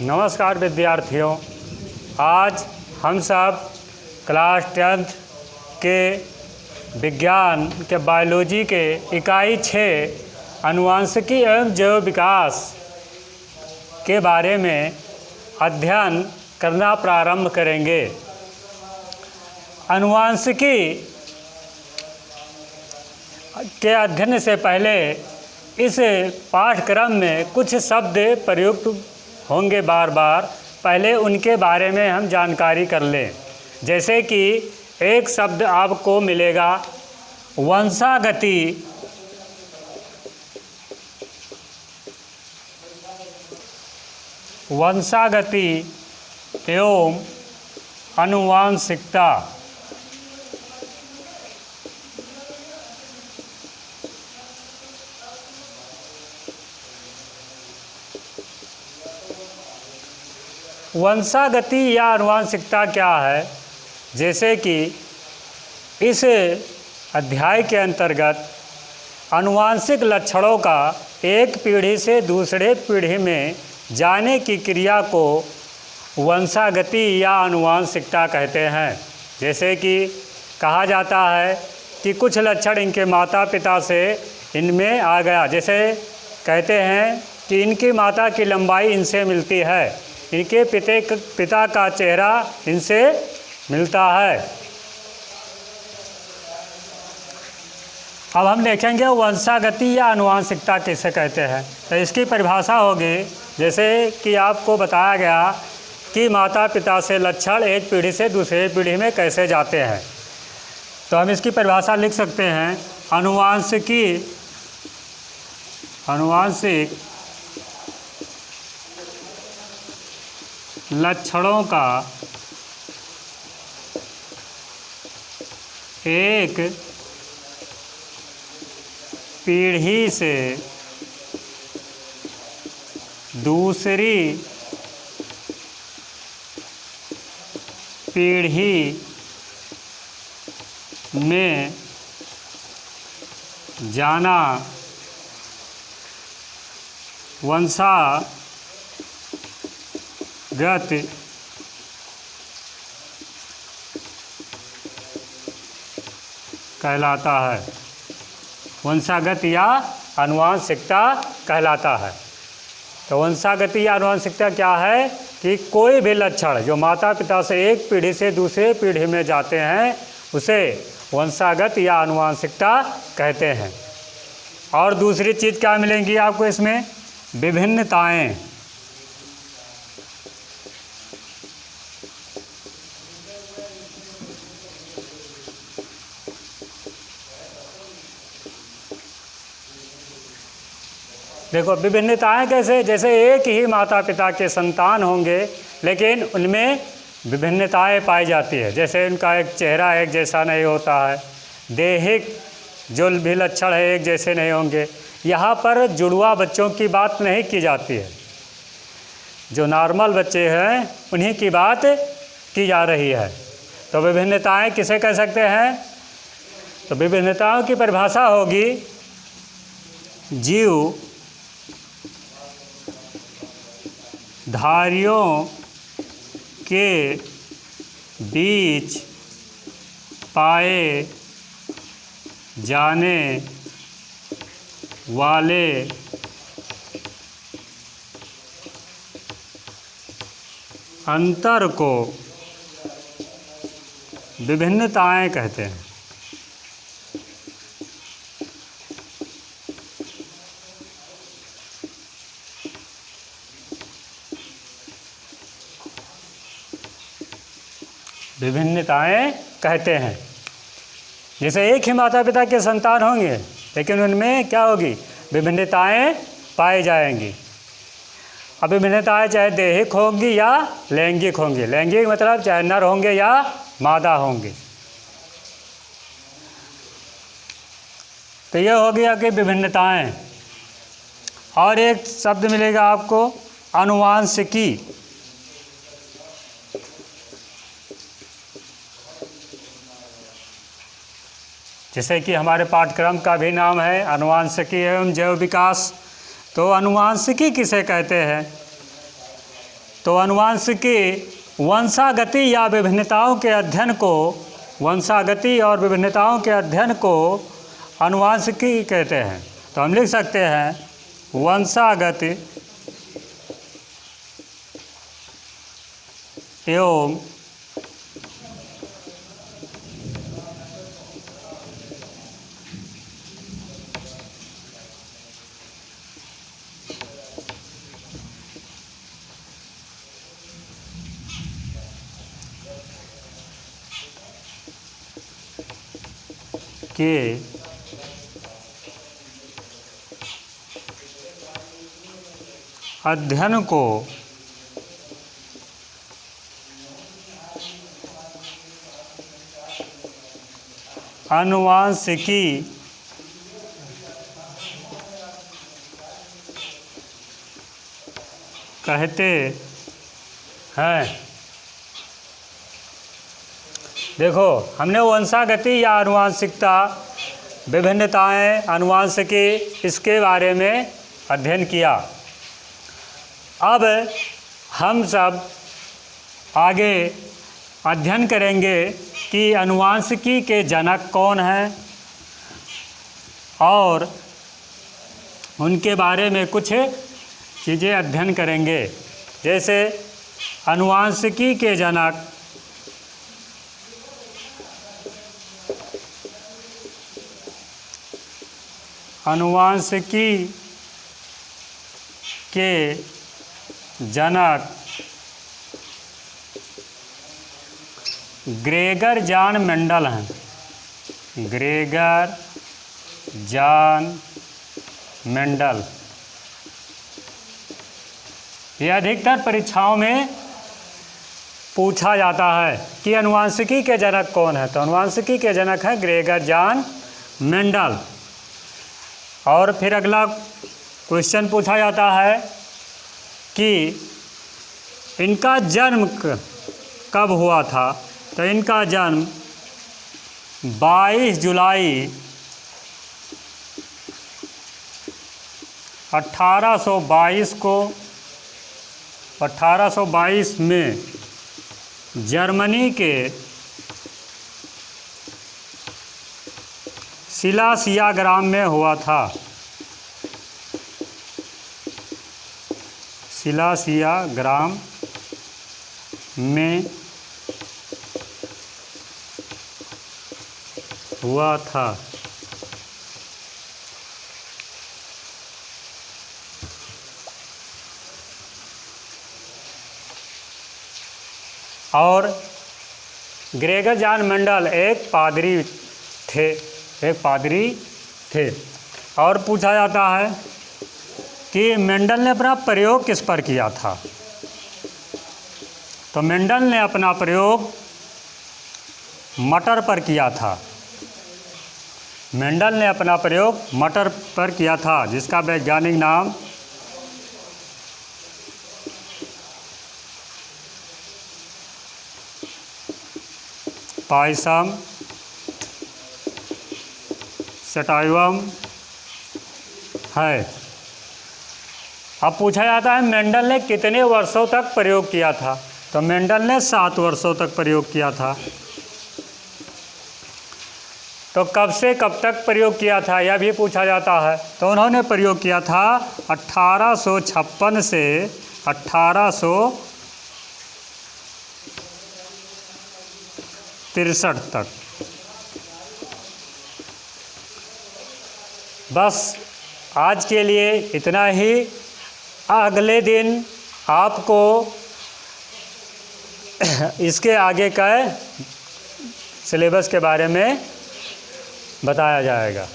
नमस्कार विद्यार्थियों, आज हम सब क्लास 10th के विज्ञान के बायोलॉजी के इकाई 6 आनुवंशिकी एवं जैव विकास के बारे में अध्ययन करना प्रारंभ करेंगे। आनुवंशिकी के अध्ययन से पहले इस पाठ्यक्रम में कुछ शब्द प्रयुक्त होंगे बार बार, पहले उनके बारे में हम जानकारी कर लें। जैसे कि एक शब्द आपको मिलेगा वंशागति। वंशागति एवं आनुवंशिकता। वंशागति या आनुवंशिकता क्या है? जैसे कि इस अध्याय के अंतर्गत आनुवंशिक लक्षणों का एक पीढ़ी से दूसरे पीढ़ी में जाने की क्रिया को वंशागति या आनुवंशिकता कहते हैं। जैसे कि कहा जाता है कि कुछ लक्षण इनके माता पिता से इनमें आ गया। जैसे कहते हैं कि इनकी माता की लंबाई इनसे मिलती है, इनके पिता का चेहरा इनसे मिलता है। अब हम देखेंगे वंशागति या आनुवंशिकता किसे कहते हैं। तो इसकी परिभाषा होगी, जैसे कि आपको बताया गया कि माता पिता से लक्षण एक पीढ़ी से दूसरे पीढ़ी में कैसे जाते हैं। तो हम इसकी परिभाषा लिख सकते हैं, आनुवंशिक लक्षणों का एक पीढ़ी से दूसरी पीढ़ी में जाना वंशागत कहलाता है। वंशागत या आनुवंशिकता कहलाता है। तो वंशागति या आनुवंशिकता क्या है कि कोई भी लक्षण जो माता पिता से एक पीढ़ी से दूसरे पीढ़ी में जाते हैं उसे वंशागत या आनुवंशिकता कहते हैं। और दूसरी चीज़ क्या मिलेंगी आपको इसमें? विभिन्नताएं। देखो विभिन्नताएं कैसे? जैसे एक ही माता पिता के संतान होंगे लेकिन उनमें विभिन्नताएं पाई जाती है। जैसे उनका एक चेहरा एक जैसा नहीं होता है, दैहिक जो भी लक्षण है एक जैसे नहीं होंगे। यहाँ पर जुड़वा बच्चों की बात नहीं की जाती है, जो नॉर्मल बच्चे हैं उन्हीं की बात की जा रही है। तो विभिन्नताएं किसे कह सकते हैं? तो विभिन्नताओं की परिभाषा होगी, जीव धारियों के बीच पाए जाने वाले अंतर को विभिन्नताएं कहते हैं। विभिन्नताएं कहते हैं। जैसे एक ही माता पिता के संतान होंगे लेकिन उनमें क्या होगी? विभिन्नताएं पाई जाएंगी। अब विभिन्नताएं चाहे दैहिक होंगी या लैंगिक होंगी। लैंगिक मतलब चाहे नर होंगे या मादा होंगे। तो ये हो गया कि विभिन्नताएं। और एक शब्द मिलेगा आपको आनुवंशिकी। जैसे कि हमारे पाठ्यक्रम का भी नाम है आनुवंशिकी एवं जैव विकास। तो आनुवंशिकी किसे कहते हैं? तो अनुवांशिकी वंशागति या विभिन्नताओं के अध्ययन को, वंशागति और विभिन्नताओं के अध्ययन को अनुवांशिकी कहते हैं। तो हम लिख सकते हैं वंशागति एवं के अध्ययन को अनुवांशिकी कहते हैं। देखो, हमने वंशागति या अनुवांशिकता, विभिन्नताएं, अनुवांशिकी, इसके बारे में अध्ययन किया। अब हम सब आगे अध्ययन करेंगे कि अनुवांशिकी के जनक कौन हैं और उनके बारे में कुछ चीज़ें अध्ययन करेंगे। जैसे अनुवांशिकी के जनक अनुवांशिकी के जनक ग्रेगर जॉन मेंडल हैं। Gregor John Mendel. यह अधिकतर परीक्षाओं में पूछा जाता है कि अनुवांशिकी के जनक कौन है। तो अनुवांशिकी के जनक हैं ग्रेगर जॉन मेंडल। और फिर अगला क्वेश्चन पूछा जाता है कि इनका जन्म कब हुआ था। तो इनका जन्म 22 जुलाई 1822 को 1822 में जर्मनी के सिलासिया ग्राम में हुआ था। सिलासिया ग्राम में हुआ था। और ग्रेगर जॉन मेंडल एक पादरी थे। और पूछा जाता है कि मेंडल ने अपना प्रयोग किस पर किया था। तो मेंडल ने अपना प्रयोग मटर पर किया था। मेंडल ने अपना प्रयोग मटर पर किया था, जिसका वैज्ञानिक नाम पायसम सटाइवम है। अब पूछा जाता है मेंडल ने कितने वर्षों तक प्रयोग किया था। तो मेंडल ने 7 वर्षों तक प्रयोग किया था। तो कब से कब तक प्रयोग किया था यह भी पूछा जाता है। तो उन्होंने प्रयोग किया था 1856 से 1863 तक। बस आज के लिए इतना ही। अगले दिन आपको इसके आगे का सिलेबस के बारे में बताया जाएगा।